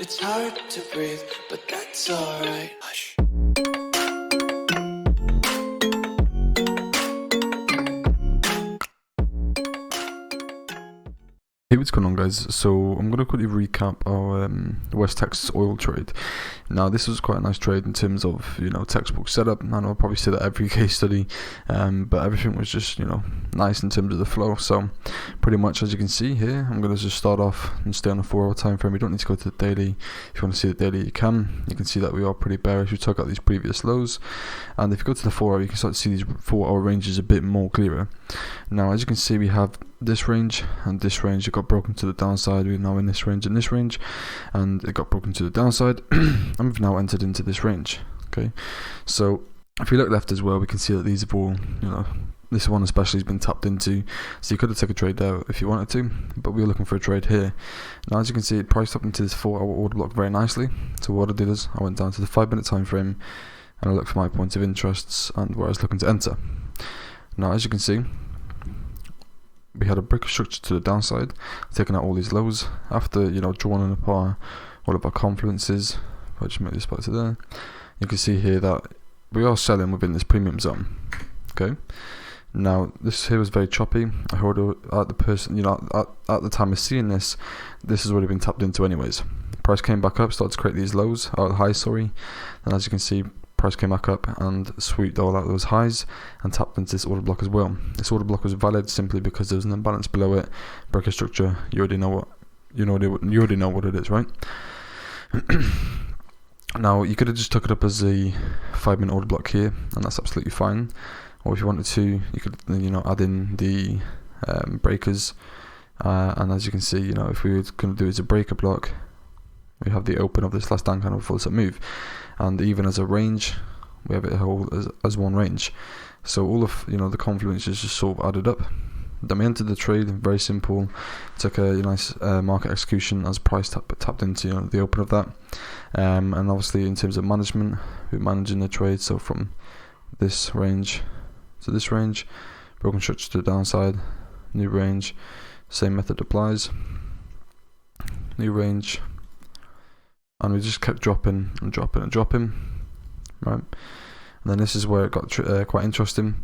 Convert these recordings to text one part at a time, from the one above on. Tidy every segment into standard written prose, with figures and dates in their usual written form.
It's hard to breathe, but that's alright. Hush. Hey, what's going on, guys? So I'm going to quickly recap our West Texas oil trade. Now, this was quite a nice trade in terms of, textbook setup, and I'll probably say that every case study, but everything was just, nice in terms of the flow. So pretty much, as you can see here, I'm going to just start off and stay on a 4 hour time frame. You don't need to go to the daily. If you want to see the daily, you can. You can see that we are pretty bearish. We took out these previous lows, and if you go to the 4 hour, you can start to see these 4 hour ranges a bit more clearer. Now, as you can see, we have this range and this range. It got broken to the downside. We're now in this range and this range, and it got broken to the downside and we've now entered into this range. Okay, so if we look left as well, we can see that these have all, this one especially has been tapped into, so you could have taken a trade there if you wanted to, but we were looking for a trade here. Now, as you can see, it priced up into this 4 hour order block very nicely. So what I did is I went down to the 5 minute time frame and I looked for my points of interests and where I was looking to enter. Now, as you can see, we had a break of structure to the downside, taking out all these lows after drawing apart all of our confluences. If I just make this back to there, you can see here that we are selling within this premium zone. Okay, now this here was very choppy. I heard at the person, at the time of seeing this has already been tapped into anyways. Price came back up, started to create these lows, highs, and as you can see, price came back up and swooped all out those highs and tapped into this order block as well. This order block was valid simply because there was an imbalance below it. Break of structure, you already know what it is, right? Now, you could have just took it up as a 5 minute order block here, and that's absolutely fine. Or if you wanted to, you could add in the breakers, and as you can see, if we were going to do it as a breaker block, we have the open of this last down candle before the move, and even as a range, we have it hold as one range. So all of the confluences just sort of added up. Then we entered the trade, very simple. Took a nice market execution as price tapped into the open of that, and obviously in terms of management, we're managing the trade. So from this range to this range, broken structure to the downside, new range, same method applies, new range. And we just kept dropping and dropping and dropping, right? And then this is where it got quite interesting.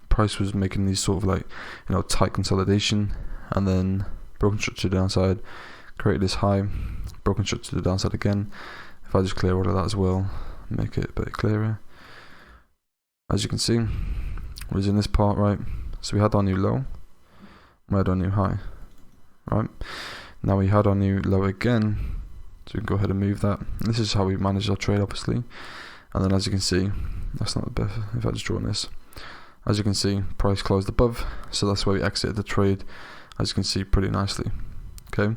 Price was making these sort of tight consolidation, and then broken structure to the downside, created this high, broken structure to the downside again. If I just clear all of that as well, make it a bit clearer. As you can see, we're in this part, right? So we had our new low, we had our new high, right? Now we had our new low again. So we can go ahead and move that. And this is how we manage our trade, obviously. And then as you can see, that's not the best. If I just draw on this, as you can see, price closed above. So that's where we exited the trade, as you can see, pretty nicely. Okay,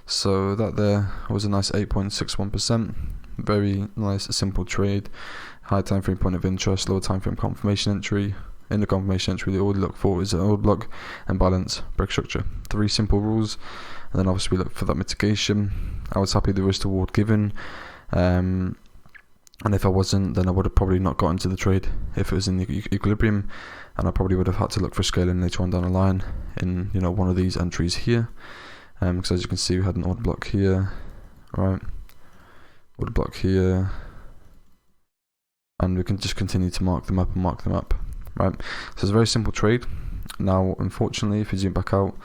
so that there was a nice 8.61%. Very nice, simple trade. High time frame point of interest, low time frame confirmation entry. In the confirmation entry, all we look for is an order block and balance, break structure. 3 simple rules. And then obviously we look for that mitigation. I was happy the risk reward given, and if I wasn't, then I would have probably not got into the trade if it was in the equilibrium, and I probably would have had to look for scaling later on down the line in one of these entries here, because as you can see, we had an order block here, right, order block here, and we can just continue to mark them up and mark them up, right? So it's a very simple trade. Now, unfortunately, if you zoom back out,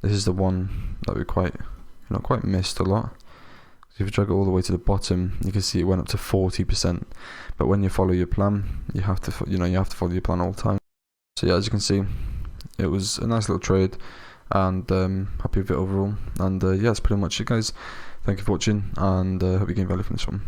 this is the one that we quite missed a lot. So if you drag it all the way to the bottom, you can see it went up to 40%. But when you follow your plan, you have to follow your plan all the time. So yeah, as you can see, it was a nice little trade, and happy with it overall. And yeah, that's pretty much it, guys. Thank you for watching, and hope you gained value from this one.